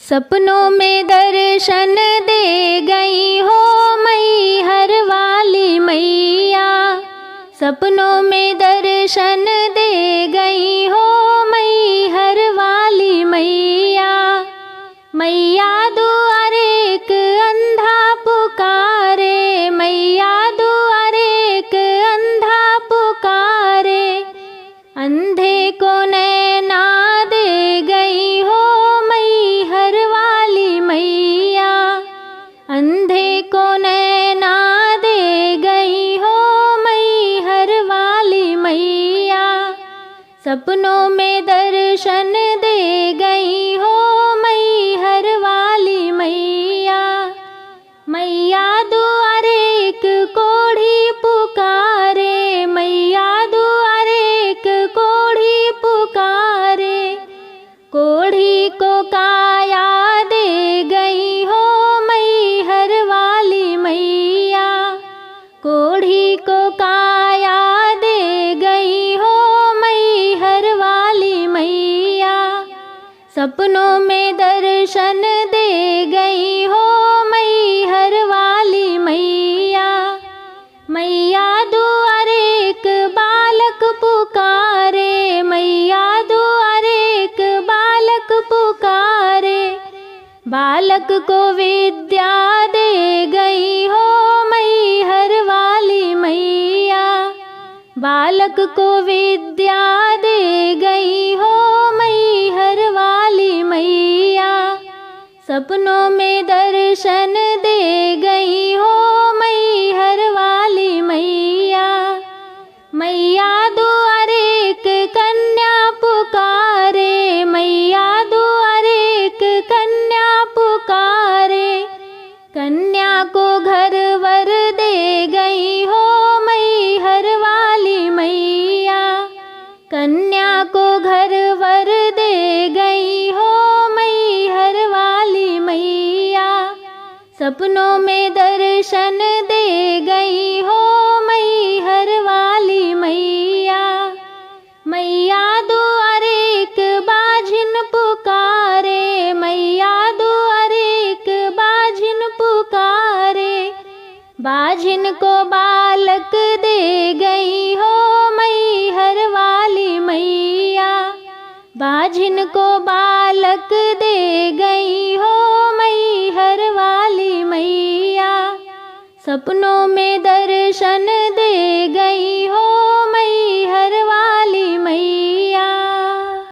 सपनों में दर्शन दे गई हो मैहर वाली मैया। सपनों में दर्शन दे गई हो मैहर वाली मैया। मैया दुआरे एक अंधा पुकारे, मैया दुआरे एक अंधा पुकारे। अंधे को नैना दे गई हो मैहर वाली मैया। अंधे को नैना दे गई हो मैहर वाली मैया। सपनों में दर्शन दे गई हो मैहर वाली मैया। मैया दुआरे एक कोढ़ी पुकारे, मैया दुआरे एक कोढ़ी पुकारे। कोढ़ी को काया दे गई हो मैहर वाली मैया। कोढ़ी को काया दे गई हो मैहर वाली मैया। सपनों में दर्शन दे गई हो मैहर वाली मैया। मैया दुआरे एक बालक पुकारे, मैया दुआरे एक बालक पुकारे। बालक को विद्या दे गई हो मैहर वाली मैया। बालक को विद्या दे गई हो मैहर वाली मैया। सपनों में दर्शन दे गई हो मैहर वाली मैया। मैया दुआरे एक कन्या पुकारे, मैया दुआरे एक कन्या पुकारे। कन्या को घर वर दे गई हो मैहर वाली मैया। कन्या को घर वर दे गई हो मैहर वाली मैया। सपनों में दर्शन दे गई हो मैहर वाली मैया। मैया दुआरे एक बाझिन पुकारे, मैया दुआरे एक बाझिन पुकारे। बाझिन को बालक दे गई हो मैहर वाली मैया। बाझिन को बालक दे गई हो मैहर वाली मैया। सपनों में दर्शन दे गई हो